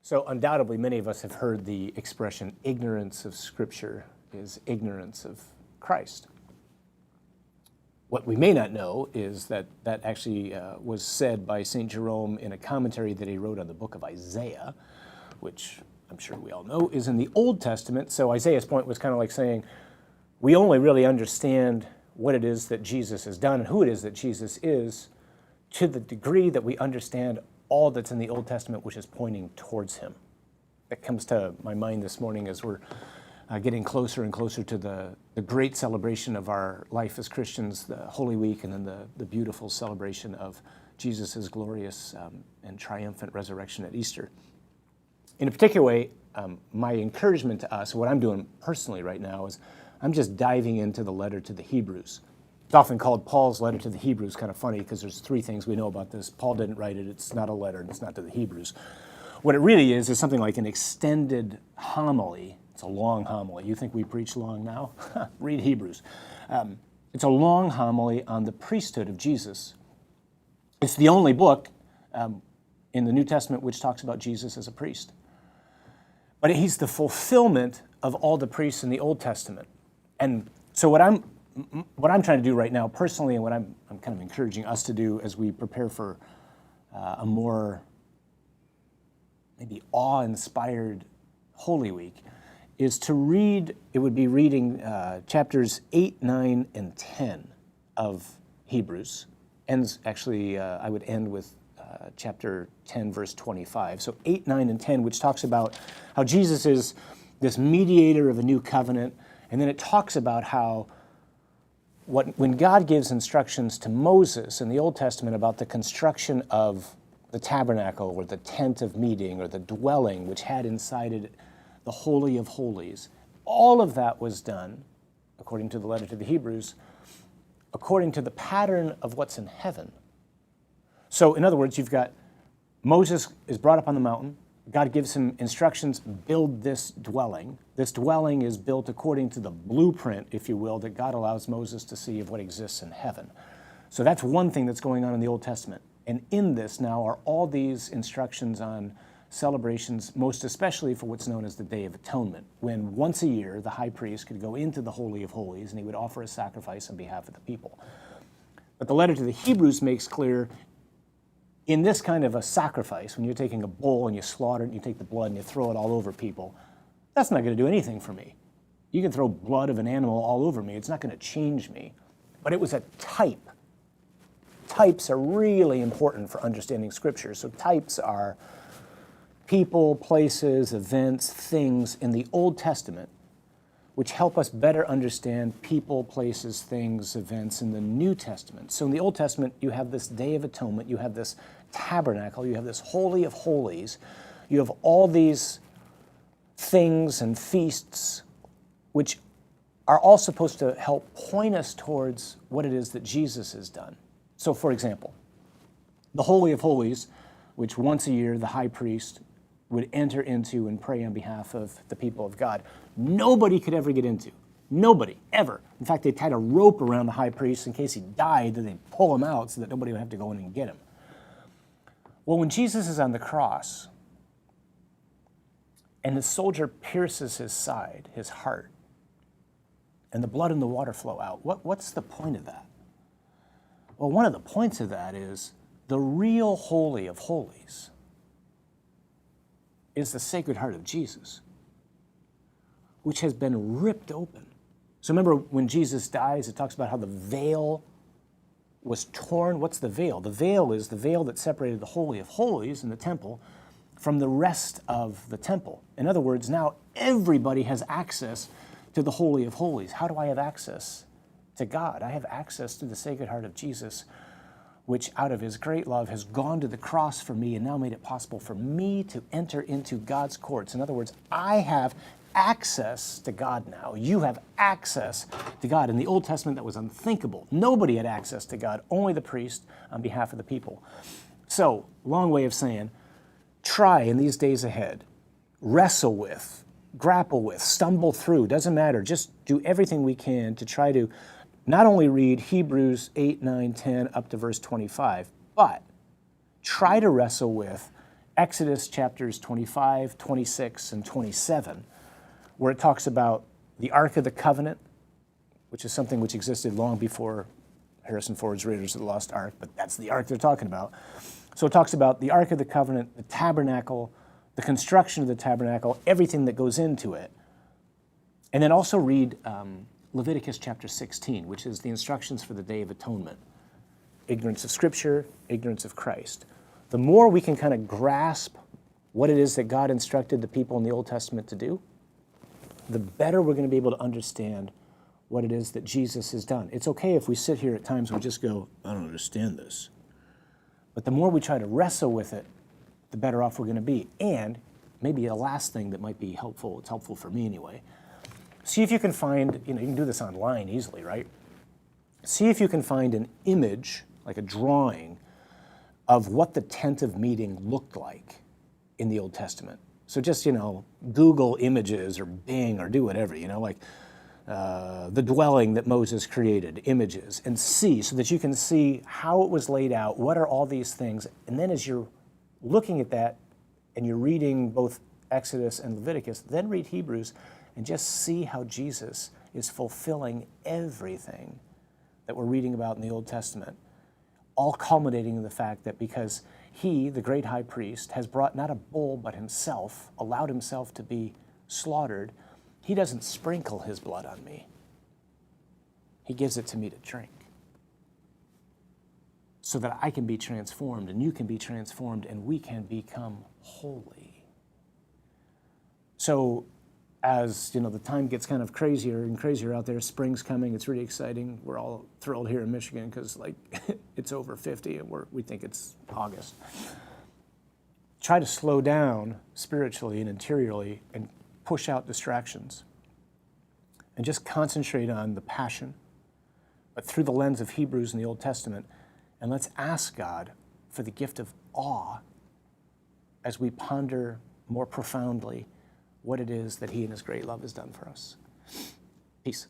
So undoubtedly, many of us have heard the expression, ignorance of Scripture is ignorance of Christ. What we may not know is that that actually was said by St. Jerome in a commentary that he wrote on the book of Isaiah, which I'm sure we all know is in the Old Testament. So Isaiah's point was kind of like saying, we only really understand what it is that Jesus has done and who it is that Jesus is to the degree that we understand all that's in the Old Testament, which is pointing towards him. That comes to my mind this morning as we're getting closer and closer to the great celebration of our life as Christians, the Holy Week, and then the beautiful celebration of Jesus' glorious and triumphant resurrection at Easter. In a particular way, my encouragement to us, what I'm doing personally right now, is I'm just diving into the letter to the Hebrews. It's often called Paul's letter to the Hebrews. Kind of funny because there's three things we know about this. Paul didn't write it. It's not a letter. And it's not to the Hebrews. What it really is something like an extended homily. It's a long homily. You think we preach long now? Read Hebrews. It's a long homily on the priesthood of Jesus. It's the only book in the New Testament which talks about Jesus as a priest. But he's the fulfillment of all the priests in the Old Testament. And so what I'm trying to do right now personally, and what I'm kind of encouraging us to do as we prepare for a more maybe awe-inspired Holy Week, is to read, it would be reading chapters 8, 9, and 10 of Hebrews. Actually, I would end with chapter 10, verse 25. So 8, 9, and 10, which talks about how Jesus is this mediator of a new covenant, and then it talks about how when God gives instructions to Moses in the Old Testament about the construction of the tabernacle or the tent of meeting or the dwelling which had inside it the Holy of Holies, all of that was done, according to the letter to the Hebrews, according to the pattern of what's in heaven. So in other words, you've got Moses is brought up on the mountain. God gives him instructions, build this dwelling. This dwelling is built according to the blueprint, if you will, that God allows Moses to see of what exists in heaven. So that's one thing that's going on in the Old Testament. And in this now are all these instructions on celebrations, most especially for what's known as the Day of Atonement, when once a year the high priest could go into the Holy of Holies and he would offer a sacrifice on behalf of the people. But the letter to the Hebrews makes clear in this kind of a sacrifice, when you're taking a bull and you slaughter it, and you take the blood and you throw it all over people, that's not going to do anything for me. You can throw blood of an animal all over me. It's not going to change me. But it was a type. Types are really important for understanding Scripture. So types are people, places, events, things in the Old Testament which help us better understand people, places, things, events in the New Testament. So in the Old Testament, you have this Day of Atonement, you have this tabernacle, you have this Holy of Holies, you have all these things and feasts which are all supposed to help point us towards what it is that Jesus has done. So for example, the Holy of Holies, which once a year the high priest would enter into and pray on behalf of the people of God, nobody could ever get into. Nobody, ever. In fact, they tied a rope around the high priest in case he died, then they'd pull him out so that nobody would have to go in and get him. Well, when Jesus is on the cross, and the soldier pierces his side, his heart, and the blood and the water flow out, what's the point of that? Well, one of the points of that is the real Holy of Holies is the Sacred Heart of Jesus, which has been ripped open. So remember when Jesus dies, it talks about how the veil was torn. What's the veil? The veil is the veil that separated the Holy of Holies in the temple from the rest of the temple. In other words, now everybody has access to the Holy of Holies. How do I have access to God? I have access to the Sacred Heart of Jesus, which out of his great love has gone to the cross for me and now made it possible for me to enter into God's courts. In other words, I have access to God now. You have access to God. In the Old Testament, that was unthinkable. Nobody had access to God, only the priest on behalf of the people. So, long way of saying, try in these days ahead, wrestle with, grapple with, stumble through, doesn't matter. Just do everything we can to try to not only read Hebrews 8, 9, 10 up to verse 25, but try to wrestle with Exodus chapters 25, 26, and 27, where it talks about the Ark of the Covenant, which is something which existed long before Harrison Ford's Raiders of the Lost Ark, but that's the Ark they're talking about. So it talks about the Ark of the Covenant, the tabernacle, the construction of the tabernacle, everything that goes into it. And then also read Leviticus chapter 16, which is the instructions for the Day of Atonement. Ignorance of Scripture, ignorance of Christ. The more we can kind of grasp what it is that God instructed the people in the Old Testament to do, the better we're going to be able to understand what it is that Jesus has done. It's okay if we sit here at times and we just go, I don't understand this. But the more we try to wrestle with it, the better off we're going to be. And maybe a last thing that might be helpful, it's helpful for me anyway, see if you can find, you can do this online easily, right? See if you can find an image, like a drawing, of what the tent of meeting looked like in the Old Testament. So just, Google images or Bing or do whatever, like the dwelling that Moses created, images, and see, so that you can see how it was laid out, what are all these things, and then as you're looking at that and you're reading both Exodus and Leviticus, then read Hebrews and just see how Jesus is fulfilling everything that we're reading about in the Old Testament, all culminating in the fact that because he, the great high priest, has brought not a bull but himself, allowed himself to be slaughtered, he doesn't sprinkle his blood on me. He gives it to me to drink so that I can be transformed and you can be transformed and we can become holy. So as the time gets kind of crazier and crazier out there, spring's coming, it's really exciting. We're all thrilled here in Michigan because it's over 50 and we think it's August. Try to slow down spiritually and interiorly and push out distractions and just concentrate on the passion, but through the lens of Hebrews in the Old Testament, and let's ask God for the gift of awe as we ponder more profoundly what it is that he in his great love has done for us. Peace.